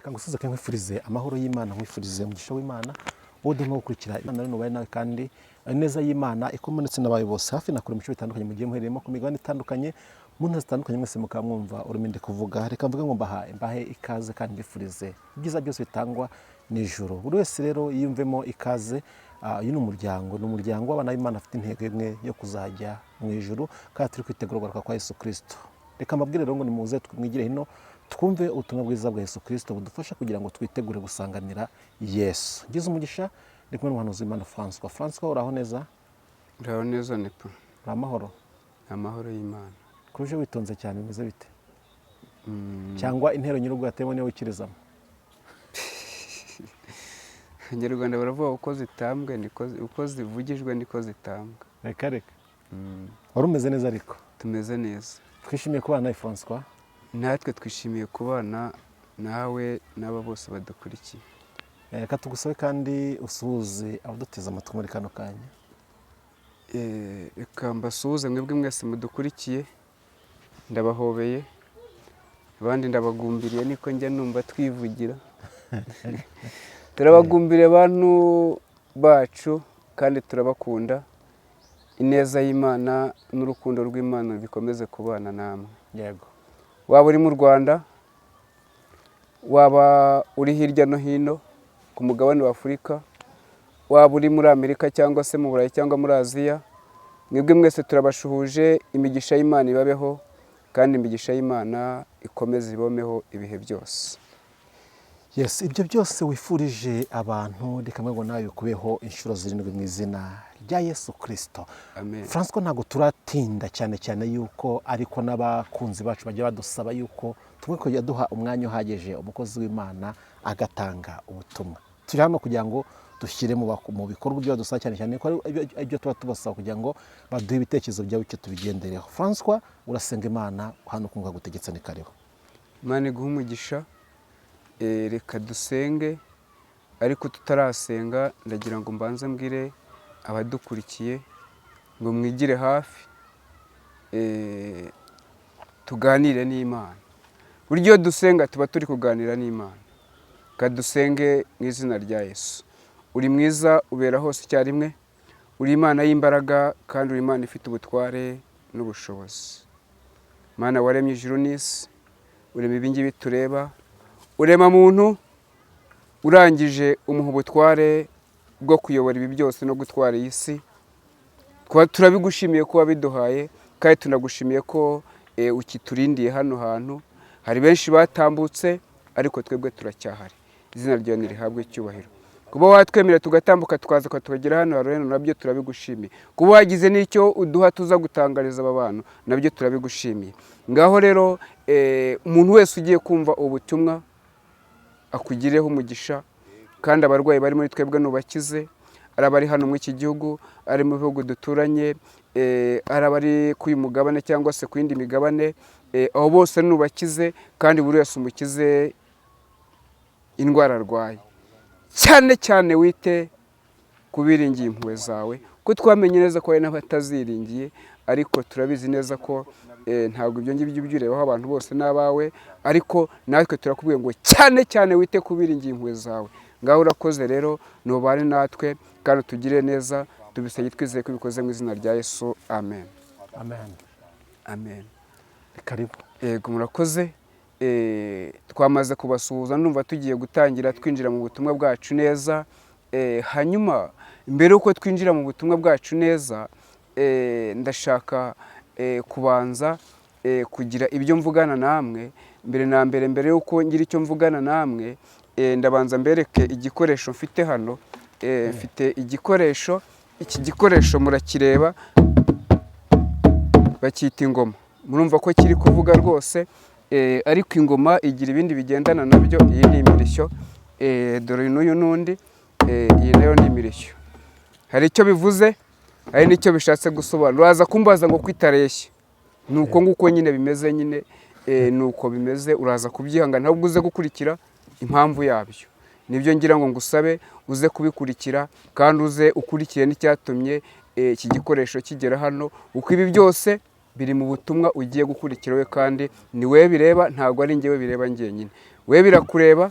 reka ngusuze ko nkwifurize amahoro y'Imana, nkwifurize umugisha w'Imana wowe urimo gukurikira Imana rero nubaye nawe kandi neza y'Imana ikomanitse n'abayo bose hafi nakora imico bitandukanye mu gihe muhereyemo ku migabane itandukanye mu ntara zitandukanye mwese mukamwumva urimo ndi kuvuga. Reka mvuge ngo mbahe ikaze kandi mbifurize ibyiza byose bitangwa n'ijuru. Buri wese rero yiyumvemo ikaze. Uyu ni umuryango w'abana b'Imana afite intego imwe yo kuzajya mu ijuru kandi turi kwitegura kugaruka kwa Yesu Kristo. Reka mbabwire rero ngo nimuze twigire hino twumve ubutumwa bwiza bwa Yesu Kristo budufasha kugira ngo twitegure gusanganira Yesu. Ngize umugisha ndi kumwe n'umuhanuzi w'Imana François. Uraho neza? Uraho neza nepo. Amahoro. Amahoro y'Imana. Kuruje witonze cyane bimeze bite? Cyangwa intero nyir'ubwo yatemo niyo wikirizamo? Abanyarwanda baravuga uko zitambwe uko zivugijwe niko zitambwa. Reka. Wari umeze neza ariko? Tumeze neza. Twishimiye kubana nawe François. Natwe twishimiye kubana nawe n'aba bose badukurikiye. Reka tugusabe kandi usuhuze abaduteze amatwi muri kano kanya. Reka mbasuhuze mwebwe mwese mudukurikiye, ndabahobeye, abandi ndabagumbiriye niko njya numva twivugira. Turabagumbiriye abantu bacu kandi turabakunda. Ineza y'Imana n'urukundo rw'Imana bikomeze kubana namwe. Yego. Waba uri mu Rwanda, waba uri hirya no hino ku mugabane wa Afurika, waba uri muri Amerika cyangwa se mu Burayi cyangwa muri Aziya, mwebwe mwese turabashuhuje. Imigisha y'Imana ibabeho kandi imigisha y'Imana ikomeze ibomeho ibihe byose. Yes, ibyo byose wifurije abantu reka ngo nawe kubeho inshuro zirindwi mu izina rya Yesu Kristo. Amen. François, ntago turatinda cyane yuko ariko n'abakunzi bacu bajya badusaba yuko tumwe kujya duha umwanya uhagije umukozi w'Imana agatanga ubutumwa. Turi hano kugira ngo dushyire mu bikorwa byo dusaba cyane ko ibyo tuba tubasaba kugira ngo baduhe ibitekerezo byabo icyo tubigendereho. François, urasenga Imana hano kumva gutegetse ni kariho. Imana iguha umugisha. Reka dusenge, ariko tutarasenga ndagira ngo mbanze mbwire abadukurikiye ngo mwigire hafi tuganire n'Imana. Buryo dusenga tuba turi kuganira n'Imana. Kadusenge mu izina rya Yesu. Uri mwiza ubera hose icyarimwe, uri Imana y'imbaraga kandi uri Imana ifite ubutware n'ubushobozi. Mana waremye ijuru n'isi, urema ibingibi tureba, urema muntu, urangije umuha ubutware bwo kuyobora ibi byose no gutwara iyi si. Turabigushimiye kuba biduhaye kandi tunagushimiye ko ukiturindiye hano hantu. Hari benshi batambutse ariko twebwe turacyahari. Izina ryawe nirihabwe icyubahiro. Kuba watwemera tugatambuka tukaza tukagera hano rero nabyo turabigushimiye. Kuba wagize n'icyo uduha tuza gutangariza aba bantu nabyo turabigushimiye. Ngaho rero umuntu wese ugiye kumva ubutumwa akugireho umugisha kandi abarwayi bari muri twebwe nubakize, arabari hano mu iki gihugu, ari mu bihugu duturanye, arabari ku mugabane cyangwa se ku yindi migabane, abo bose nubakize kandi buri wese umukize indwara arwaye. Cyane wite kubiringiye impuhwe zawe, ko twamenye neza ko hari n'abataziringiye, ariko turabizi neza ko ntabwo ibyo ngibyo byurebaho abantu bose n'abawe, ariko natwe turakubwiye ngo cyane wite kubiringiye impuhwe zawe. Ngaho urakoze rero, nubane natwe kandi tugire neza, tubisabye twizeye ko bikoze mu izina rya Yesu. Amen. Karibu. Yego, murakoze. Twamaze kubasuhuza, ndumva tugiye gutangira twinjira mu butumwa bwacu neza. Hanyuma mbere yuko twinjira mu butumwa bwacu neza, ndashaka kubanza kugira ibyo mvugana namwe. Mbere yuko ngira icyo mvugana namwe, ndabanza mbereke igikoresho mfite hano. Mfite igikoresho, iki gikoresho murakireba, bacyita ingoma. Murumva ko kiri kuvuga rwose, ariko ingoma igira ibindi bigendana nabyo. Iyi ni imirishyo, dore n'uyu n'undi, iyi nayo ni imirishyo. Hari icyo bivuze, hari n'icyo bishatse gusobanura. Uraza kumbaza ngo kwitareshya, nuko nguko nyine bimeze, nuko bimeze. Uraza kubyihangana ahubwo uze gukurikira impamvu yabyo. Nibyo ngira ngo ngusabe uze kubikurikira kandi uze ukurikire n'icyatumye iki gikoresho kigera hano. Uko ibi byose biri mu butumwa ugiye gukurikira we, kandi ni we bireba, ntabwo ari njyewe bireba njyenyine. We birakureba,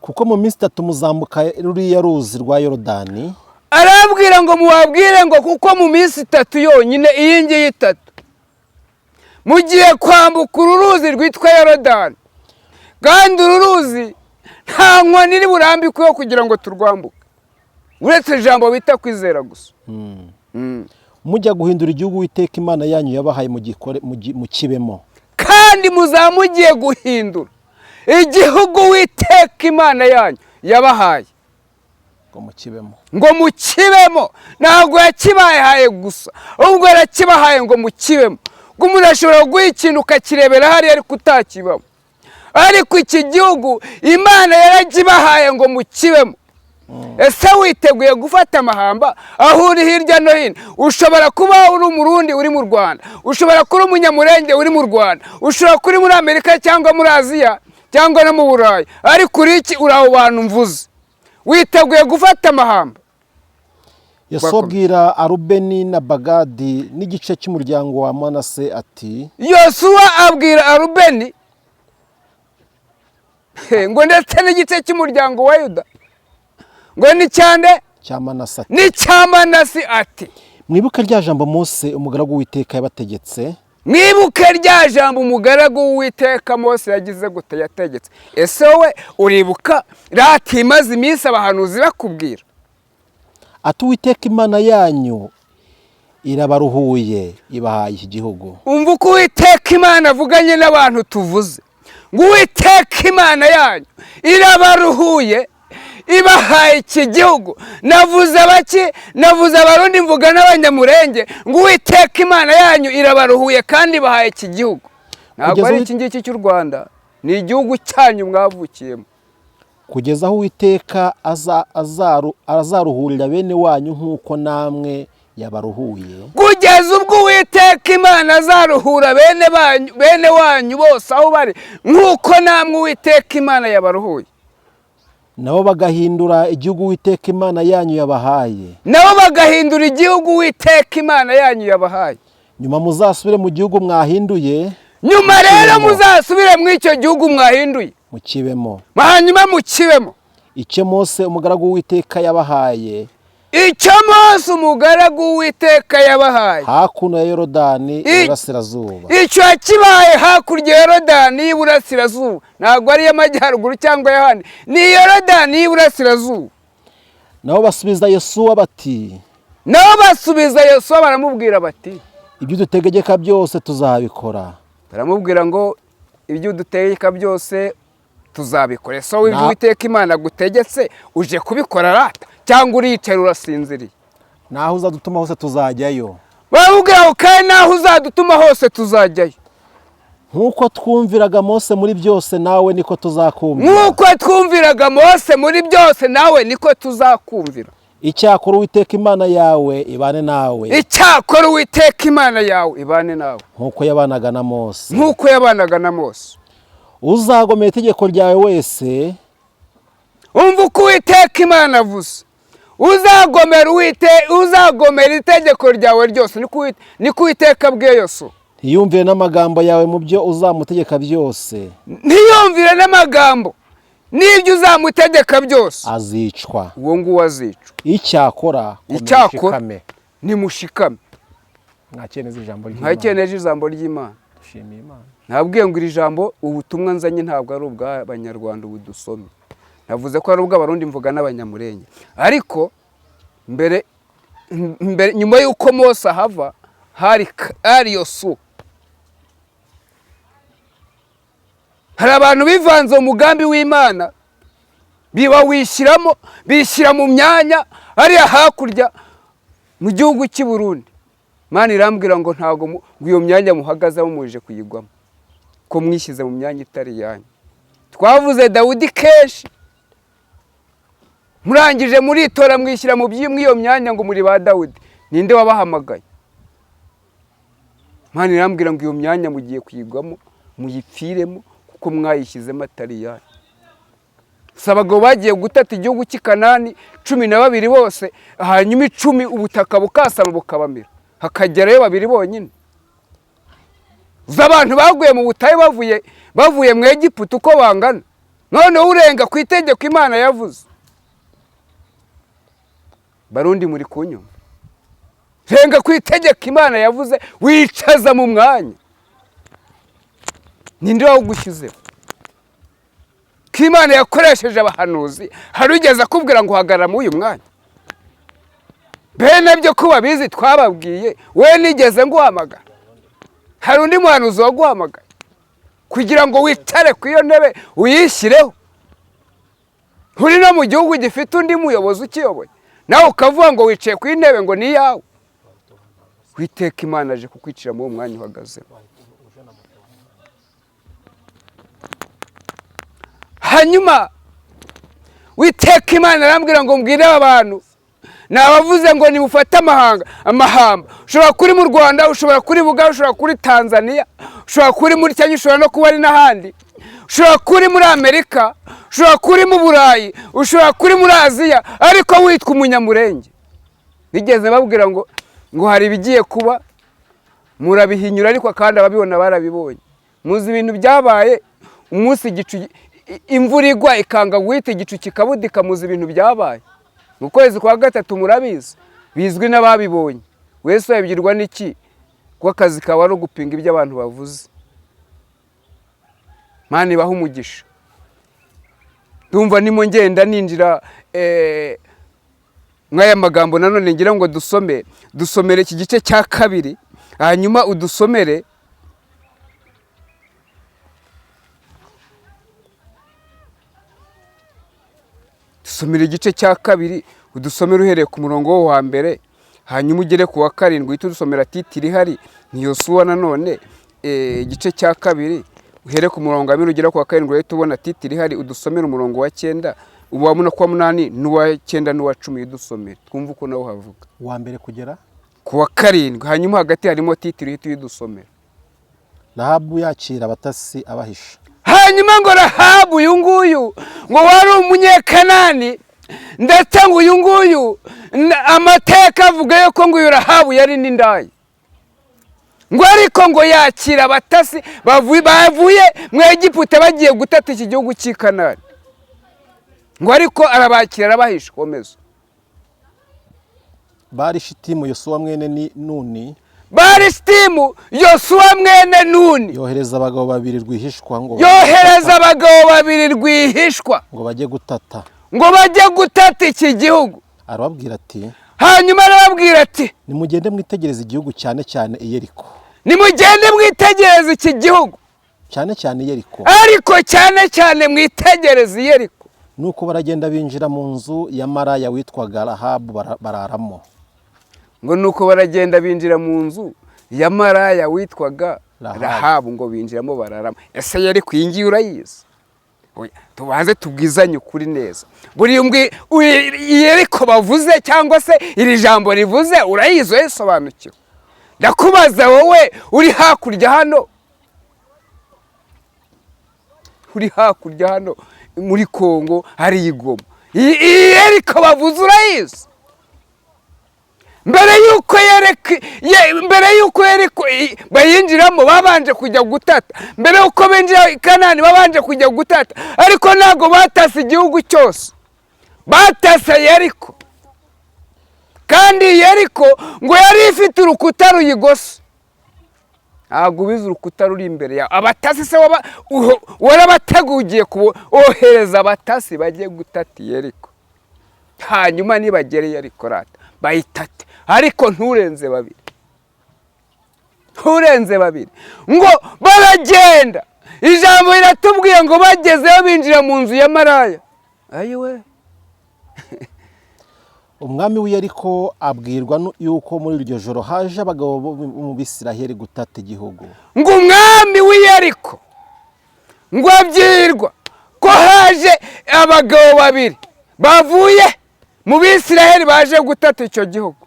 kuko mu minsi 3 muzambuka ruriya ruzi rwa Yorodani. Arabwira ngo mubabwire ngo kuko mu minsi 3 yonyine iyi ngiyi 3 mugiye kwambuka uruzi rwitwa Yorodani, kandi uruzi nta nkoni iri burambikweho kugira ngo turwambuke uretse ijambo bita kwizera gusa. Mujya guhindura igihugu Uwiteka Imana yanyu yabahaye mu kibemo, kandi muzamugiye guhindura igihugu Uwiteka Imana yanyu yabahaye ngo mukibemo. Ntabwo yakibahaye gusa, ahubwo yarakibahaye ngo mukibemo. Ngo umuntu ashobora guha ikintu ukakirebera hariya ariko utakibamo, ariko iki gihugu Imana yarakibahaye ngo mukibemo. Ese witeguye gufata amahamba aho uri hirya no hino? Ushobora kuba uri umurundi uri mu Rwanda, ushobora kuba umunyamurenge uri mu Rwanda, ushobora kuba uri muri Amerika cyangwa muri Aziya cyangwa no mu Burayi, ariko uri iki? Uri abo bantu mvuze. Witeguye gufata amahamba? Yesu abwira Arubeni na Bagadi n'igice cy'umuryango wa Manase ati, Yosuwa abwira Arubeni ngo ndetse n'igice cy'umuryango wa Yuda ngo ni cyande cya Manase ati, mwibuke rya jambo Mose umugaragu w'Uwiteka yabategetse. Mwibuke rya jambo umugaragu w'Uwiteka Mose yagize gute yategetse. Ese wowe uribuka rati imaze iminsi abahanuzi bakubwira ati Uwiteka Imana yanyu irabaruhuye ibahaye iki gihugu? Umva uko Uwiteka Imana avuganye n'abantu tuvuze ngo Uwiteka Imana yanyu irabaruhuye ibahaye iki gihugu. Navuze baki? Navuze abarundi, mvuga n'abanyamurenge ngo Uwiteka Imana yanyu irabaruhuye kandi ibahaye iki gihugu. Ntabwo ari iki ngiki cy'u Rwanda, ni igihugu cyanyu mwavukiyemo. Kugeza aho Uwiteka azaruhurira bene wanyu nk'uko namwe yabaruhuye. Kugeza ubwo Uwiteka Imana azaruhura bene wanyu bose aho bari nk'uko namwe Uwiteka Imana yabaruhuye. Nabo bagahindura igihugu Uwiteka Imana yanyu yabahaye. Nabo bagahindura igihugu Uwiteka Imana yanyu yabahaye. Nyuma muzasubire mu gihugu mwahinduye. Nyuma rero muzasubire mu icyo gihugu mwahinduye, mukibemo. Hanyuma mukibemo icyo Mose umugaragu w'Uwiteka yabahaye. Icyo Mose umugaragu w'Uwiteka yabahaye hakuno ya Yorodani iburasirazuba. Icyo kibaye hakurya ya Yorodani iburasirazuba. Ntabwo ari y'amajyaruguru cyangwa y'ahandi, ni Yorodani iburasirazuba. Nabo basubiza Yosuwa bati, baramubwira bati, ibyo dutegeka byose tuzabikora. Baramubwira ngo ibyo dutegeka byose tuzabikora. So ibyo Uwiteka Imana gutegetse uje kubikora rata cyangwa uriyicara urasinziriye? Naho uzadutuma hose tuzajyayo. Baramubwira ngo kandi naho uzadutuma hose tuzajyayo. Nkuko twumviraga Mose muri byose nawe niko tuzakumvira. Nkuko twumviraga Mose muri byose nawe niko tuzakumvira. Icyakora Uwiteka Imana yawe ibane nawe. Icyakora Uwiteka Imana yawe ibane nawe. Nkuko yabanaga na Mose. Nkuko yabanaga na Mose. Uzagomera itegeko ryawe wese. Umva uko Uwiteka Imana avuze. Uzagomera itegeko ryawe ryose. Niko Uwiteka abwiye Yosuwa. Ntiyumvire n'amagambo yawe mu byo uzamutegeka byose. Ntiyumvire n'amagambo n'ibyo uzamutegeka byose. Azicwa. Uwo nguwo azicwa. Icyakora nimushikame. Mwakeneje ijambo ry'Imana. Dushimiye Imana. Nabwiye ngo iri jambo ubutumwa nzanye ntabwo ari ubw'Abanyarwanda ubudusomye. Navuze ko ari ubw'Abarundi mvuga n'Abanyamurenge. Ariko mbere nyuma y'uko Mose ahava hari Yosuwa. Hari abantu bivanze mu mugambi w'Imana bishyira mu myanya hariya hakurya mu gihugu cy'i Burundi. Imana irambwira ngo ntabwo iyo myanya muhagazeho muje kuyigwamo, ko mwishyize mu myanya itari yanyu. Twavuze Dawudi kenshi, murangije muritora mwishyira mu by'iyo myanya ngo muri ba Dawudi. Ninde wabahamagaye? Imana irambwira ngo iyo myanya mugiye kuyigwamo muyipfiremo kuko mwayishyizemo atari yanyu. Abagabo bagiye gutata igihugu cy'i Kanani 12 bose, hanyuma 10 ubutaka bukasama bukabamira, hakagerayo 2 bonyine. Z'abantu baguye mu butayu bavuye mu Egiputa uko bangana, noneho urenga ku itegeko Imana yavuze. Barundi muri kunyuma, renga ku itegeko Imana yavuze, wicaza mu mwanya. Ninde wawugushyizeho? Ko Imana yakoresheje abahanuzi, hari ugeze akubwira ngo uhagarara muri uyu mwanya? Bene byo kuba bizi twababwiye, we nigeze nguhamagara? Hari undi muhanuzi waguhamagaye kugira ngo wicare ku iyo ntebe uyishyireho? Uri no mu gihugu gifite undi muyobozi ukiyoboye, nawe ukavuga ngo wicaye ku intebe ngo ni yawe. Witeka Imana aje kukwicira mu mwanya uhagaze. Hanyuma Witeka Imana arambwira ngo mbwire abantu, nabavuze ngo nimufate amahamba. Ushobora kuri mu Rwanda, ushobora kuri Buganda, ushobora kuri Tanzania, ushobora kuri muri Kenya, ushobora no kuba ari n'ahandi, ushobora kuri muri Amerika, ushobora kuri mu Burayi, ushobora kuri muri Aziya, ariko witwa umunyamurenge. Nigeze babwira ngo hari ibigiye kuba, murabihinyura, ariko kandi ababibona barabibonye. Muzi ibintu byabaye umunsi igicu imvura igwa ikanga guhita igicu kikabudika. Muzi ibintu byabaye mu kwezi kwa gatatu, murabizi, bizwi n'ababibonye. Wese wabigirwa n'iki? Kuko akazi kawe ari ugupinga ibyo abantu bavuze. Mana ibaha umugisha. Ndumva nimo ngenda ninjira mwaya magambo nanone ngira ngo dusomere iki gice cya kabiri, hanyuma udusomere igice cya kabiri, udusomere uhereye ku murongo wa mbere, hanyuma ugere ku wa karindwi. Uhita udusomera titiri ihari ni Yosuwa. Nanone igice cya kabiri uhere ku murongo wa mbere ugera ku wa karindwi, uhita ubona titiri ihari. Udusomere umurongo wa 9, uwa 8 n'uwa 9 n'uwa 10. Udusomere twumva uko nawe havuga wa mbere kugera ku wa karindwi, hanyuma hagati harimo titiri. Uhita udusomera. Rahabu yakira abatasi abahisha. Hanyuma ngo Rahabu uyu nguyu ngo wari umunyekanani, ndetse ngo uyu nguyu amateka avuga yuko ngo uyu Rahabu yari n'indaya. Ngo ariko ngo yakira abatasi bavuye mu Egiputa bagiye gutata iki gihugu cy'i Kanani. Ngo ariko arabakira arabahisha. Komeza. Bari Shitimu Yosuwa mwene Nuni. Bari Shitimu Yosuwa mwene Nuni yohereza abagabo babiri rwihishwa ngo bajye gutata iki gihugu. Arababwira ati, hanyuma arababwira ati, nimugende mwitegereza igihugu cyane cyane Yeriko. Nimugende mwitegereza iki gihugu cyane cyane Yeriko, ariko cyane cyane mwitegereza Yeriko. Nuko baragenda binjira mu nzu ya maraya witwaga Rahabu bararamo. Ngo nuko baragenda binjira mu nzu ya maraya witwaga Rahabu, ngo binjiramo bararamo. Ese Yeriko iyi ngiyi urayizi? Tubanze tubwizanye ukuri neza. Buri Yeriko bavuze cyangwa se iri jambo rivuze urayizi, wesobanukiwe? Ndakubaza wowe uri hakurya hano, muri Kongo hari Igoma, Yeriko bavuze urayizi? Mbere yuko Yeriko bayinjiramo babanje kujya gutata, mbere yuko binjira Kanani babanje kujya gutata, ariko ntago batase igihugu cyose, batase Yeriko. Kandi Yeriko ngo yari ifite urukuta ruyigose. Ntabwo ubizi urukuta ruri imbere yawe. Abatasi se warabateguye ohereza abatasi bagiye gutata Yeriko. Hanyuma nibagere Yeriko rata bayitate, ariko nturenze babiri. Ngo baragenda, ijambo riratubwiye ngo bagezeyo binjira mu nzu ya maraya. Ayiwe. Umwami w'Yeriko abwirwa yuko muri iryo joro haje abagabo bo mu Bisiraheli gutata igihugu. Ngo umwami w'Yeriko ngo abyirwa ko haje abagabo babiri bavuye mu Bisiraheli baje gutata icyo gihugu.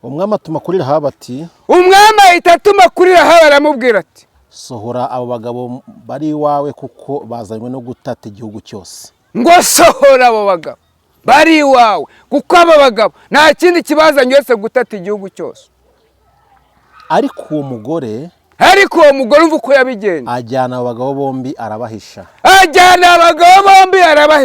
Umwami atuma kuri Rahabu ati, umwami ahita atuma kuri Rahabu aramubwira ati, sohora abo bagabo bari iwawe kuko bazanywe no gutata igihugu cyose. Ngo sohora abo bagabo bari iwawe kuko aba bagabo nta kindi kibazanye wese gutata igihugu cyose. Ariko uwo mugore ariko uwo mugore umva uko yabigenza, ajyana abo bagabo bombi arabahisha. ajyana abagabo bombi arabahisha.